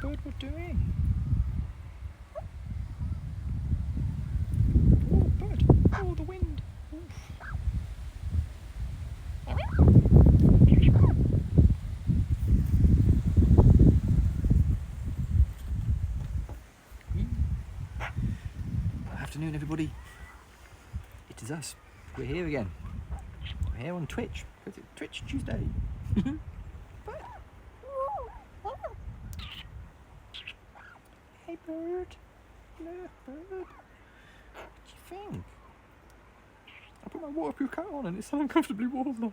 bird were doing. Oh, bird. Oh, the wind. Oof. Afternoon, everybody. It is us. We're here again. We're here on Twitch. Twitch Tuesday. Hey, bird. Look, bird. What do you think? I put my waterproof coat on and it's so uncomfortably warm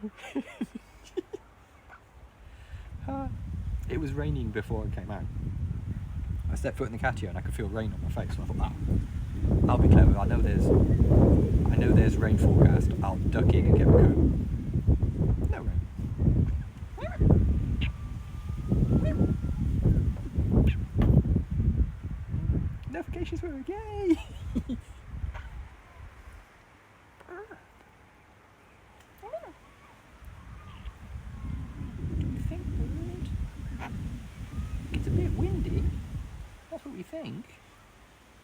now. It was raining before I came out. I stepped foot in the catio and I could feel rain on my face. So I thought, I'll be clever. I know there's rain forecast. I'll duck in and get my coat. No rain. Notifications work. Yay! It's a bit windy. That's what we think.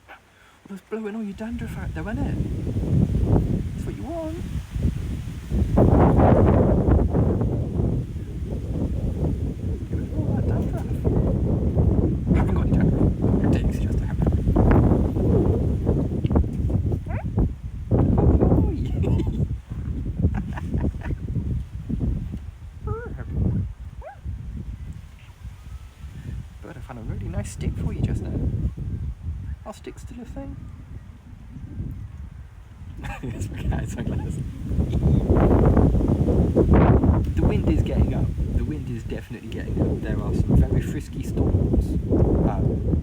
Well, it's blowing all your dandruff out though, isn't it? That's what you want. Get rid of all that dandruff. I haven't got any dandruff. It takes just a habit. But I found a really nice stick for you just now. Are sticks still a thing? Yes, my cat's sunglasses. The wind is getting up. The wind is definitely getting up. There are some very frisky storms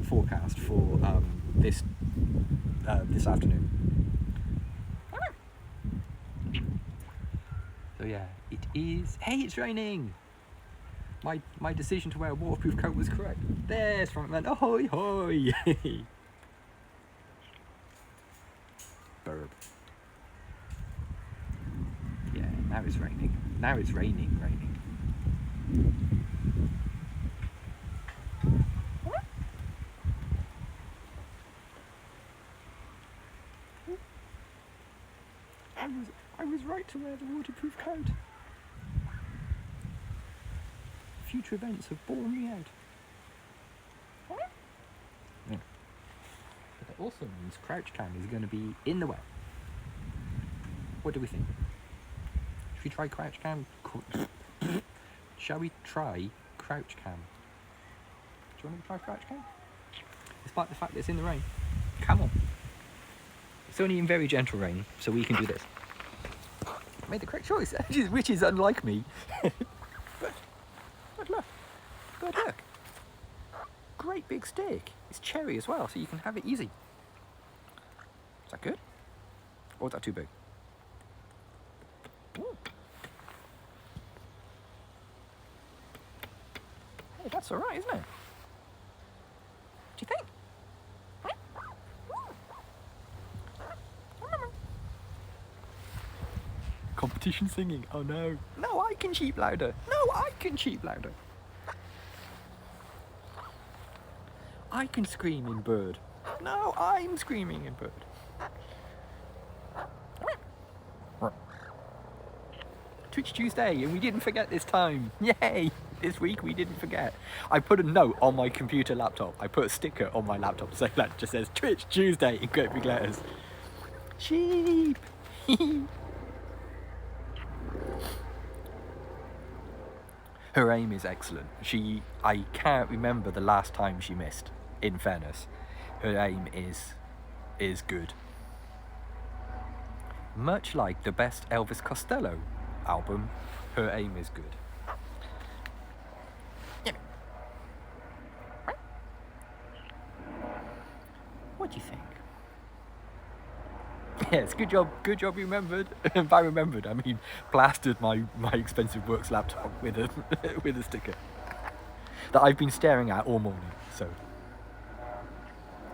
forecast for this afternoon. So yeah, it is. Hey, it's raining. My decision to wear a waterproof coat was correct. There's frontman. Ahoy, hoy! Burb. Yeah, now it's raining. Now it's raining. I was right to wear the waterproof coat. Future events have borne me out. Yeah. But that also means crouch cam is going to be in the way. What do we think? Should we try crouch cam? Shall we try crouch cam? Do you want to try crouch cam? Despite the fact that it's in the rain. Come on. It's only in very gentle rain, so we can do this. I made the correct choice, which is unlike me. But look. Great big stick. It's cherry as well, so you can have it easy. Is that good? Or is that too big? Ooh. Hey, that's alright, isn't it? What do you think? Competition singing. Oh no. No, I can cheep louder. I can scream in bird. No, I'm screaming in bird. Twitch Tuesday, and we didn't forget this time. Yay! This week we didn't forget. I put a note on my computer laptop. I put a sticker on my laptop so that just says Twitch Tuesday in great big letters. Sheep! Her aim is excellent. I can't remember the last time she missed, in fairness. Her aim is good. Much like the best Elvis Costello album, her aim is good. What do you think? Yes, good job you remembered. And by remembered, I mean plastered my expensive works laptop with a with a sticker that I've been staring at all morning. So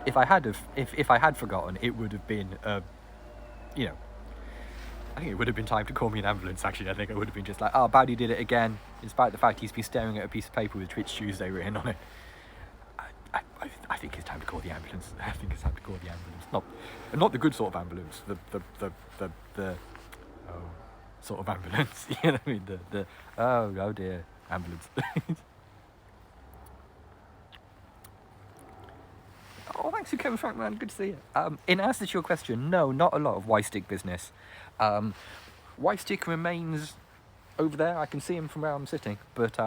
if I had forgotten, it would have been I think it would have been time to call me an ambulance. Actually, I think it would have been just like, oh, Bowdy did it again, despite the fact he's been staring at a piece of paper with Twitch Tuesday written on it. I think it's time to call the ambulance. I think it's time to call the ambulance. Not the good sort of ambulance. The sort of ambulance. You know what I mean? The oh dear ambulance. Oh, thanks for coming, Frank, man. Good to see you. In answer to your question, no, not a lot of Y-stick business. Y-stick remains over there. I can see him from where I'm sitting, but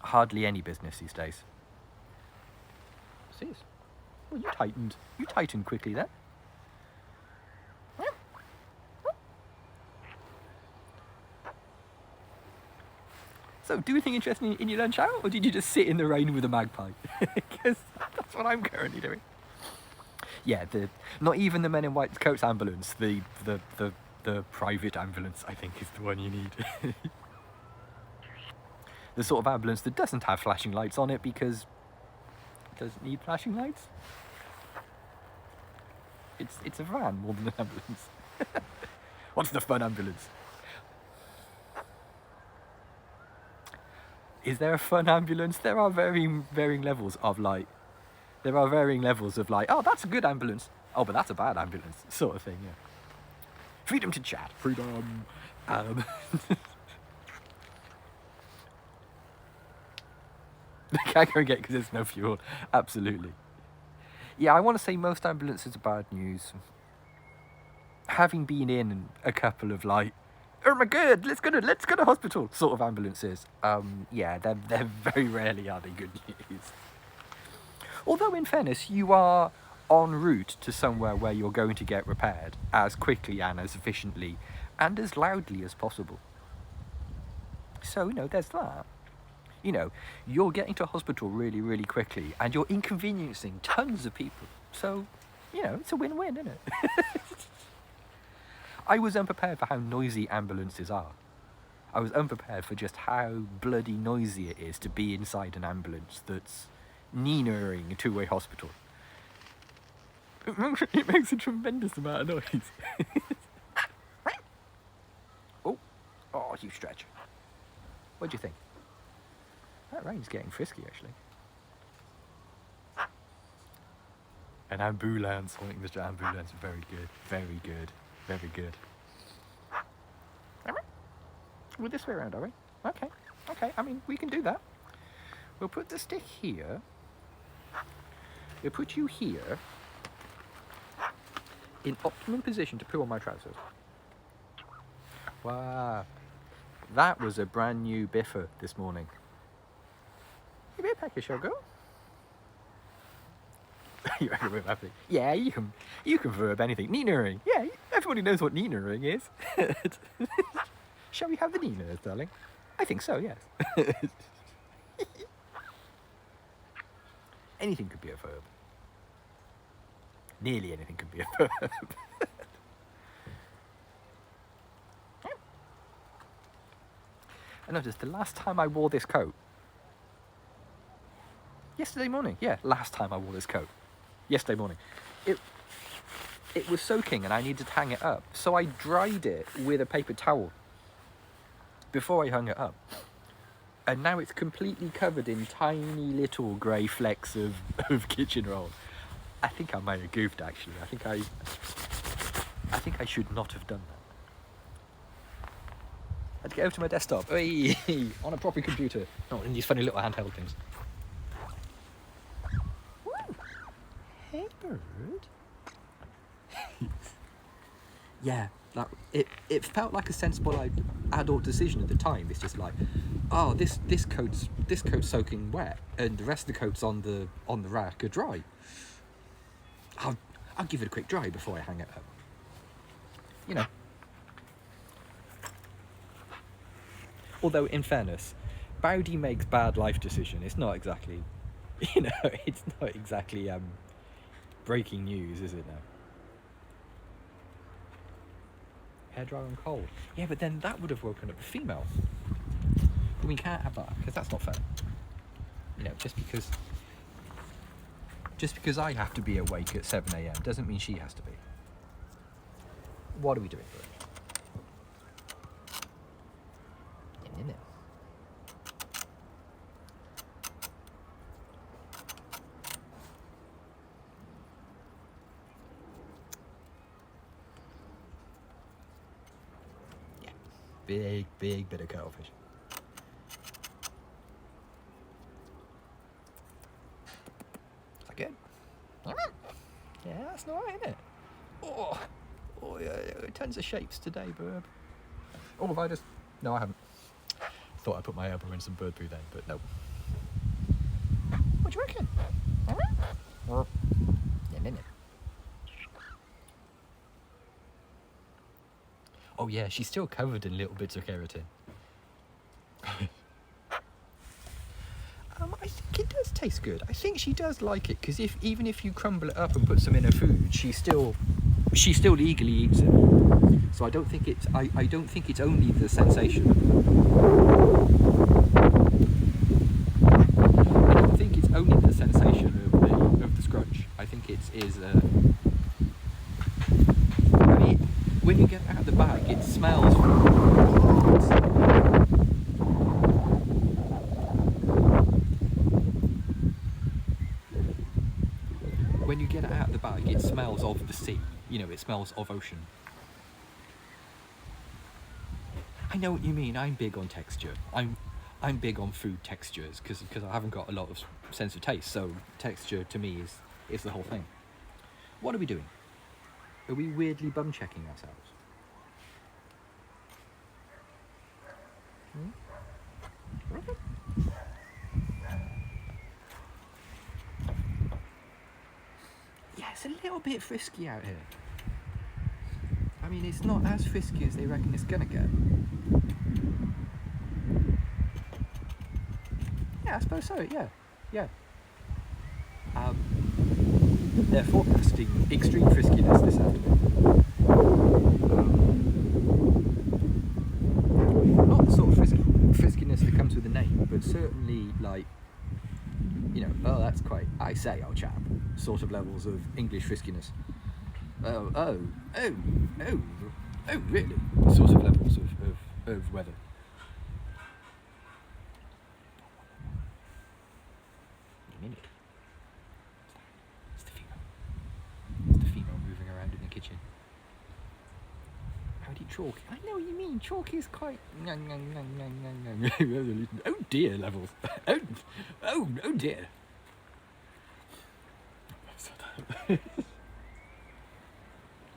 hardly any business these days. See, well, you tightened quickly then. So, do anything interesting in your lunch hour, or did you just sit in the rain with a magpie? Because that's what I'm currently doing. Yeah, not even the Men in White Coats ambulance, the private ambulance, I think, is the one you need. The sort of ambulance that doesn't have flashing lights on it because it doesn't need flashing lights. It's a van more than an ambulance. What's the fun ambulance? Is there a fun ambulance? There are varying levels of like. There are varying levels of like, oh, that's a good ambulance. Oh, but that's a bad ambulance, sort of thing. Yeah. Freedom to chat. Freedom. I can't go and get because there's no fuel. Absolutely. Yeah, I want to say most ambulances are bad news. Having been in a couple of like, oh my god, let's go to hospital sort of ambulances. Yeah, they're very rarely are they good news. Although in fairness, you are en route to somewhere where you're going to get repaired as quickly and as efficiently and as loudly as possible. So, there's that. You're getting to hospital really, really quickly and you're inconveniencing tons of people. So, it's a win-win, isn't it? I was unprepared for how noisy ambulances are. I was unprepared for just how bloody noisy it is to be inside an ambulance that's Nina-ing a two-way hospital. It makes a tremendous amount of noise. Oh, you stretch. What do you think? That rain's getting frisky, actually. An ambulance, haunting Mr. Ambulance, very good, very good, very good. We're this way around, are we? Okay, I mean, we can do that. We'll put the stick here. We'll put you here in optimum position to poo on my trousers. Wow. That was a brand new biffer this morning. You better pack your show, girl. You're happy. Yeah, you can verb anything. Nina-ing. Yeah, everybody knows what Nina-ing is. Shall we have the Ninas, darling? I think so, yes. Anything could be a verb. Nearly anything could be a verb. I noticed the last time I wore this coat. Yesterday morning. Yeah, last time I wore this coat. Yesterday morning. It was soaking and I needed to hang it up. So I dried it with a paper towel before I hung it up. And now it's completely covered in tiny little grey flecks of kitchen roll. I think I might have goofed, actually. I think I should not have done that. I had to get over to my desktop. Hey, on a proper computer. Not in these funny little handheld things. Ooh. Hey, bird. Yeah, it felt like a sensible adult decision at the time. It's just like, oh, this coat's soaking wet, and the rest of the coats on the rack are dry. I'll give it a quick dry before I hang it up. Although, in fairness, Bowdy makes bad life decision. It's not exactly, it's not exactly breaking news, is it now? Hairdryer on cold. Yeah, but then that would have woken up the female. But we can't have that, because that's not fair. Just because I have to be awake at 7 a.m. doesn't mean she has to be. What are we doing for it? Big bit of cuttlefish. Is that good? Yeah, that's not right, isn't it? Oh yeah, tons of shapes today, Burb. Oh, have I just... No, I haven't. Thought I put my elbow in some bird poo then, but no. What do you reckon? Yeah. Oh yeah, she's still covered in little bits of keratin. I think it does taste good. I think she does like it, because even if you crumble it up and put some in her food, she still eagerly eats it. So I don't think it's only the sensation. I don't think it's only the sensation of the scrunch. I think it is. I mean, when you get it out of the bag, it smells. When you get it out of the bag, it smells of the sea. You know, it smells of ocean. I know what you mean. I'm big on texture. I'm big on food textures because I haven't got a lot of sense of taste. So texture to me is the whole thing. What are we doing? Are we weirdly bum checking ourselves? Yeah, it's a little bit frisky out here. I mean, it's not as frisky as they reckon it's gonna get. Yeah, I suppose so, yeah. They're forecasting extreme friskiness this afternoon. Not the sort of friskiness that comes with a name, but certainly like, you know, oh, that's quite, I say, old chap, sort of levels of English friskiness. Oh, really? Sort of levels of weather. A minute. It's the female. It's the female moving around in the kitchen. Howdy, Chalk. I know what you mean. Chalk is quite... Oh dear, levels. Oh dear.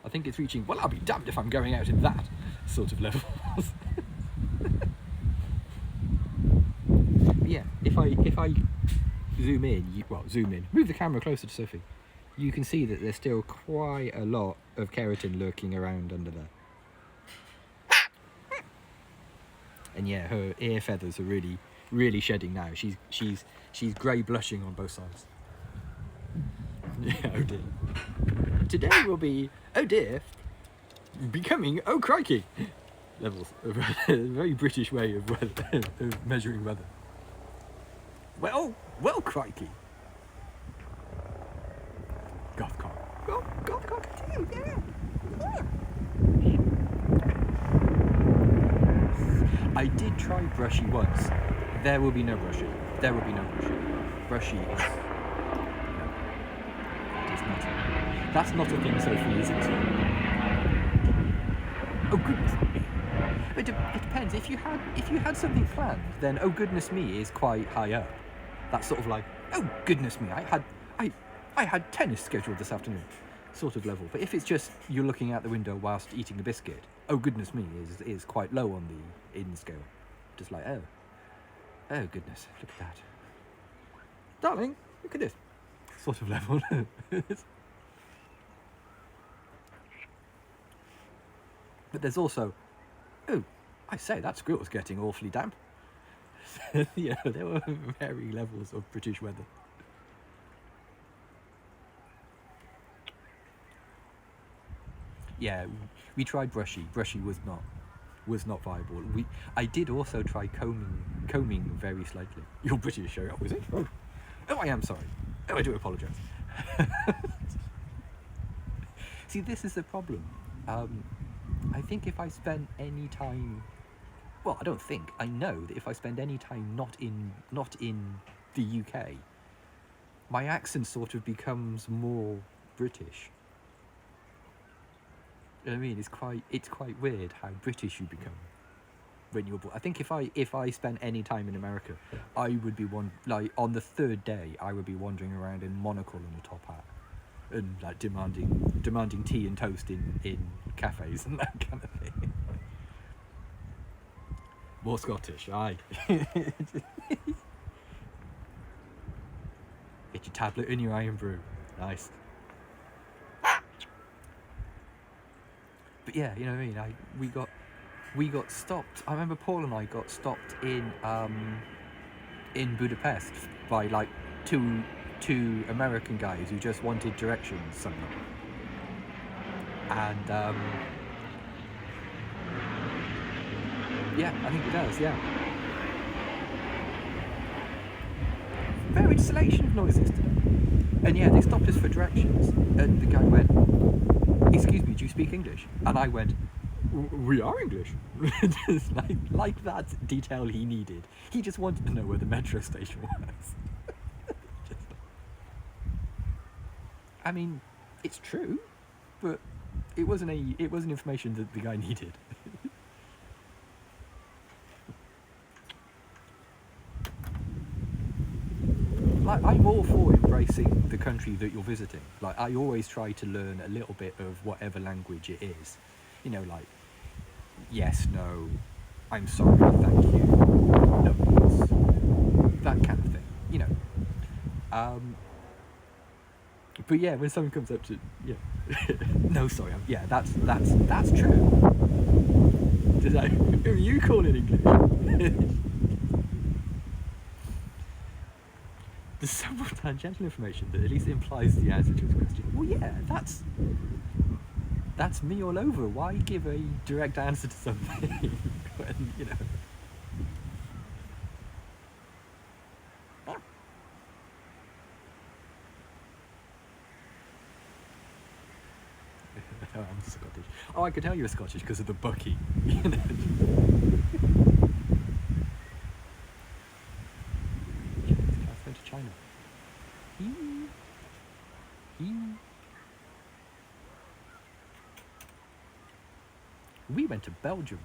I think it's reaching, well, I'll be damned if I'm going out in that sort of levels. Yeah, if I zoom in, move the camera closer to Sophie, you can see that there's still quite a lot of keratin lurking around under there. And yeah, her ear feathers are really shedding now. She's grey blushing on both sides. Yeah, oh dear. Today will be, oh dear, becoming, oh crikey, levels. A very British way of measuring weather. Well, crikey. Goth cock. Goth cock too, yeah. I did try brushy once. There will be no brushy. Brushy is... That's not a thing Sophie is into. Oh goodness me. It depends. If you had something planned, then oh goodness me is quite high up. That's sort of like, oh goodness me, I had tennis scheduled this afternoon, sort of level. But if it's just you're looking out the window whilst eating a biscuit, oh goodness me is quite low on the in scale. Just like, oh goodness, look at that. Darling, look at this. Sort of level. But there's also, oh, I say, that squirrel's getting awfully damp. Yeah, there were very levels of British weather. Yeah, we tried brushy. Brushy was not viable. I did also try combing very slightly. You're British, show up, was it? Oh, I am sorry. Oh, I do apologise. See, this is the problem. I think if I spent any time, well, I don't think, I know that if I spend any time not in the UK, my accent sort of becomes more British. You know what I mean? It's quite weird how British you become. when you were born. I think if I spent any time in America, I would be on the third day I would be wandering around in monocle and a top hat, and like demanding tea and toast in cafes and that kind of thing. More Scottish, aye. Get your tablet in your iron brew. Nice. But yeah, you know what I mean. We got stopped. I remember Paul and I got stopped in Budapest by like two American guys who just wanted directions somewhere. And yeah, I think it does. Yeah. Varied selection of noises today. And yeah, they stopped us for directions, and the guy went, "Excuse me, do you speak English?" And I went, "We are English." Just like that detail he needed. He just wanted to know where the metro station was. I mean, it's true, but it wasn't information that the guy needed. Like, I'm all for embracing the country that you're visiting. Like, I always try to learn a little bit of whatever language it is. You know, like, yes, no, I'm sorry, thank you, no, yes, that kind of thing, you know. But yeah, when someone comes up to, yeah, no, sorry, yeah, that's true. Who are you calling English? There's some more tangential information that at least implies the answer to his question. Well, yeah, that's me all over. Why give a direct answer to something when, you know? Oh, I'm Scottish. Oh, I could tell you were Scottish because of the bucky. You know? Let's go to China. We went to Belgium.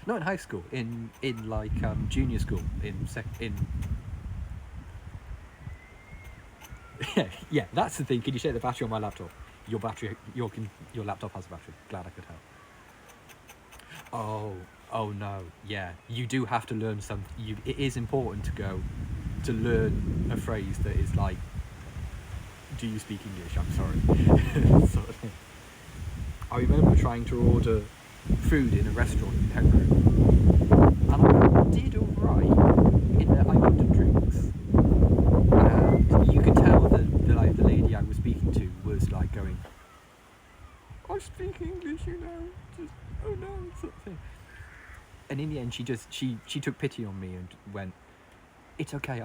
Not in high school, in like junior school, in yeah, that's the thing. Can you check the battery on my laptop? Your laptop has a battery. Glad I could help. Oh no, yeah. You do have to learn it is important to go to learn a phrase that is like, "Do you speak English? I'm sorry." Sort of thing. I remember trying to order food in a restaurant in Hungary, and I did alright in that I ordered drinks, and you could tell that the lady I was speaking to was like going, "I speak English, you know, just oh no," sort of thing. And in the end, she took pity on me and went, "It's okay,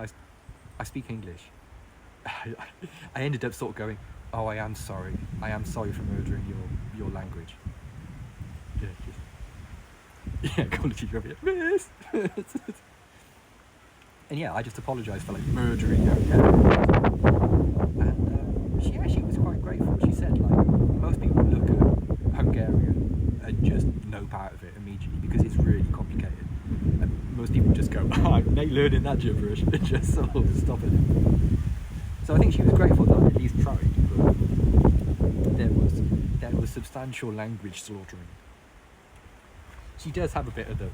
I speak English." I ended up sort of going, "Oh, I am sorry for murdering your language." Yeah, quality of it, miss. And yeah, I just apologised for like murdering her. And she actually was quite grateful. She said like most people look at Hungarian and just nope out of it immediately because it's really complicated. And most people just go, "Oh, I'm learning that gibberish," and just sort of stop it. So I think she was grateful that I at least tried, but there was substantial language slaughtering. She does have a bit of the...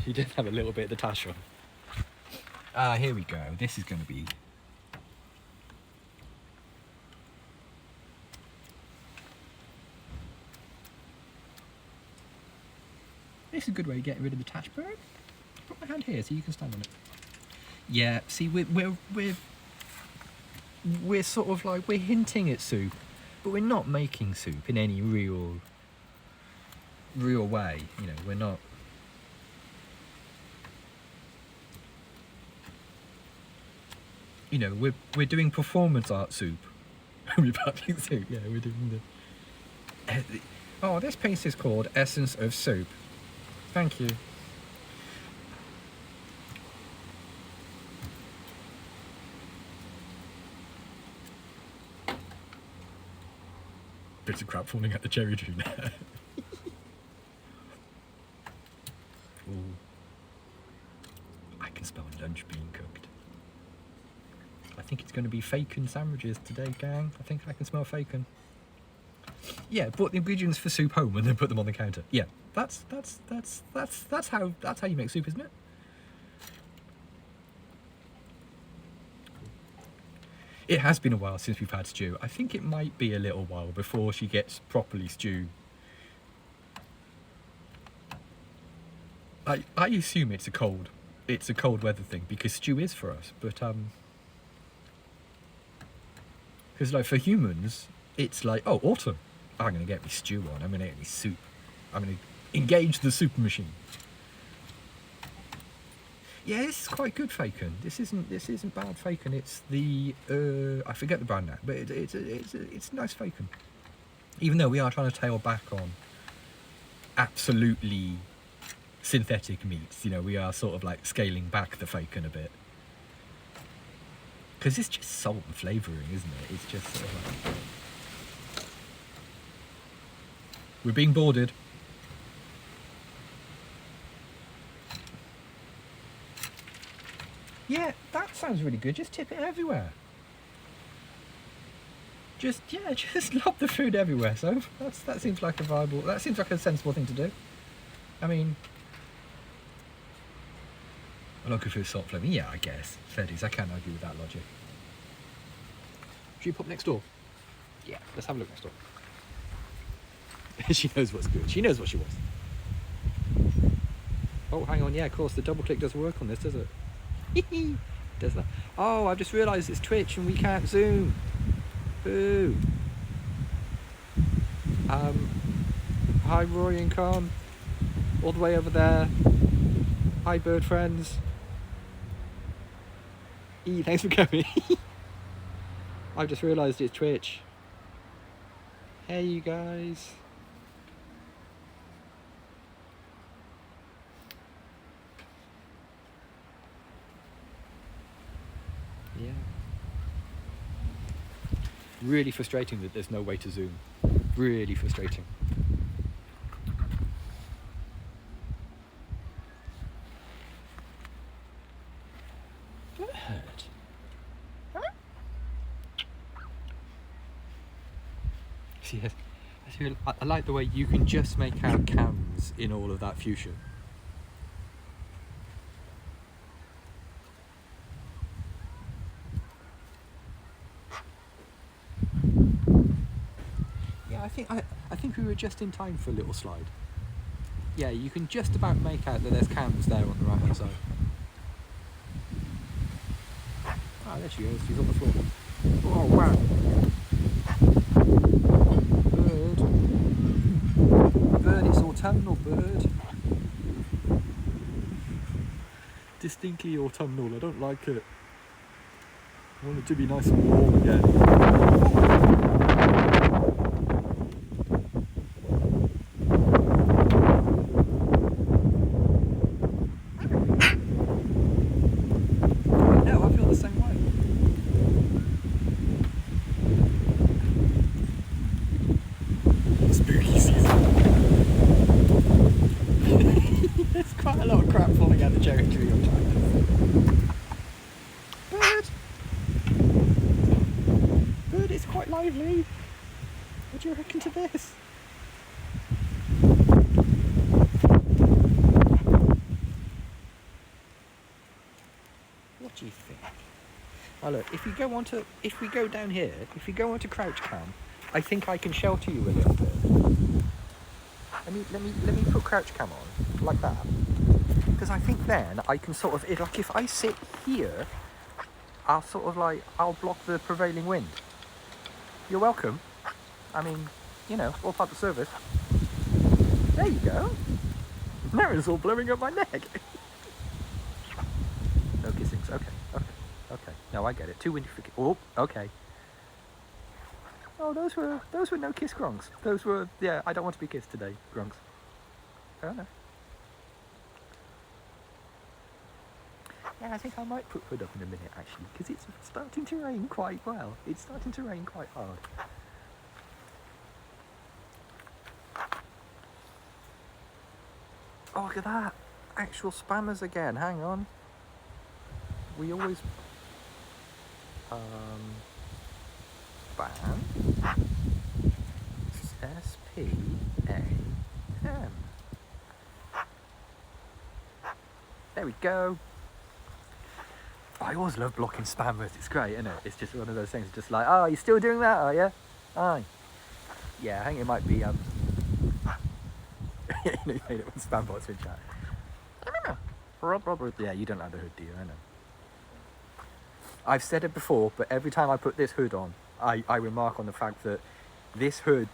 She did have a little bit of the tash on. Here we go. This is going to be... This is a good way of getting rid of the tash bird. Put my hand here so you can stand on it. Yeah, see, we're sort of like, we're hinting at soup, but we're not making soup in any real way, you know, we're not. You know, we're doing performance art soup. We're public soup, yeah, we're doing the... Oh, this piece is called Essence of Soup. Thank you. Bits of crap falling out the cherry tree there. think it's going to be bacon sandwiches today, gang. I think I can smell bacon. Yeah, brought the ingredients for soup home and then put them on the counter. Yeah, that's how you make soup, isn't it? It has been a while since we've had stew. I think it might be a little while before she gets properly stew. I assume it's a cold weather thing because stew is for us, but because like for humans it's like, oh, autumn, I'm gonna get me stew on, I'm gonna get me soup, I'm gonna engage the super machine. Yeah, this is quite good bacon. This isn't bad bacon. It's the I forget the brand now, but it's nice bacon. Even though we are trying to tail back on absolutely synthetic meats, you know, we are sort of like scaling back the bacon a bit because it's just salt and flavouring, isn't it? It's just sort of like... We're being boarded. Yeah, that sounds really good. Just tip it everywhere. Just lob the food everywhere. So that seems like a sensible thing to do. I mean, I'm looking for salt flavour. Yeah, I guess. Fair dues. I can't argue with that logic. Should you pop next door? Yeah, let's have a look next door. She knows what's good. She knows what she wants. Oh, hang on. Yeah, of course. The double click doesn't work on this, does it? Does that? Oh, I've just realised it's Twitch and we can't zoom. Boo. Hi Roy and Con, all the way over there. Hi bird friends. Thanks for coming. I've just realised it's Twitch. Hey you guys. Yeah. Really frustrating that there's no way to zoom. Really frustrating. Bird. Huh? See, I like the way you can just make out cams in all of that fuchsia. I think we were just in time for a little slide. Yeah, you can just about make out that there's cams there on the right hand side. Ah, there she goes. She's on the floor. Oh wow! Bird, it's autumnal, bird. Distinctly autumnal. I don't like it. I want it to be nice and warm again. Lively. What do you reckon to this? What do you think? Oh look, if we go down here, if we go onto crouch cam, I think I can shelter you a little bit. Let me put crouch cam on like that, because I think then I can sort of, like if I sit here, I'll block the prevailing wind. You're welcome. I mean, you know, all part of the service. There you go. Now it's all blowing up my neck. No kissings. Okay. No, I get it. Too windy for kiss. Oh, okay. Oh, those were no kiss gronks. Those were, yeah, I don't want to be kissed today, gronks. Oh no. Yeah, I think I might put hood up in a minute actually, because it's starting to rain quite well. It's starting to rain quite hard. Oh, look at that. Actual spammers again. Hang on. We always... Spam. S-P-A-M. There we go. I always love blocking spammers. It's great, isn't it? It's just one of those things. Just like, oh, you're still doing that, are you? Aye. Yeah, I think it might be. You made it when spam bots in chat. Yeah, you don't like the hood, do you? I know. I've said it before, but every time I put this hood on, I remark on the fact that this coat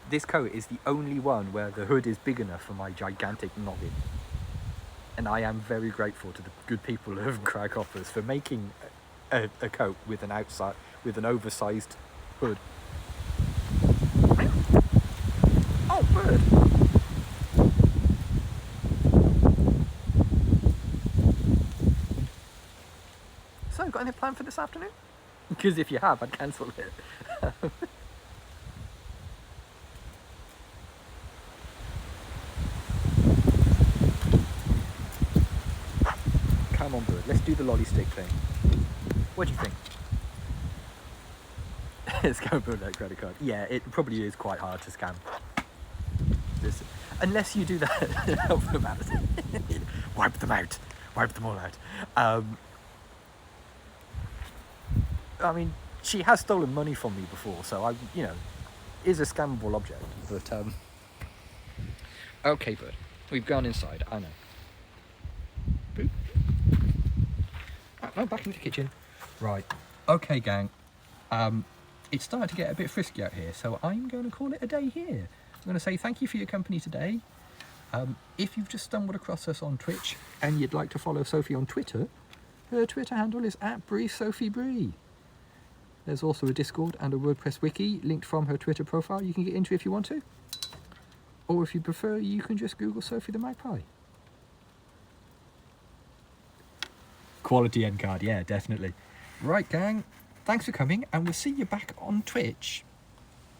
is the only one where the hood is big enough for my gigantic noggin. And I am very grateful to the good people of Crowcoppers for making a coat with an oversized hood. Oh, bird! So, got any plan for this afternoon? Because if you have, I'd cancel it. Come on, bird. Let's do the lolly stick thing. What do you think? Scam bird like credit card. Yeah, it probably is quite hard to scam. Unless you do that. Help them out. Wipe them out. Wipe them all out. I mean, she has stolen money from me before, so is a scammable object. But okay, bird. We've gone inside. I know. Boop. Oh, back in the kitchen. Right. Okay, gang. It's starting to get a bit frisky out here, so I'm going to call it a day here. I'm going to say thank you for your company today. If you've just stumbled across us on Twitch and you'd like to follow Sophie on Twitter, her Twitter handle is @BreeSophieBree. There's also a Discord and a WordPress wiki linked from her Twitter profile you can get into if you want to. Or if you prefer, you can just Google Sophie the Magpie. Quality end card, yeah, definitely. Right, gang, thanks for coming, and we'll see you back on Twitch.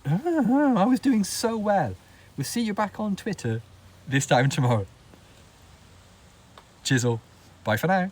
I was doing so well. We'll see you back on Twitter this time tomorrow. Chisel. Bye for now.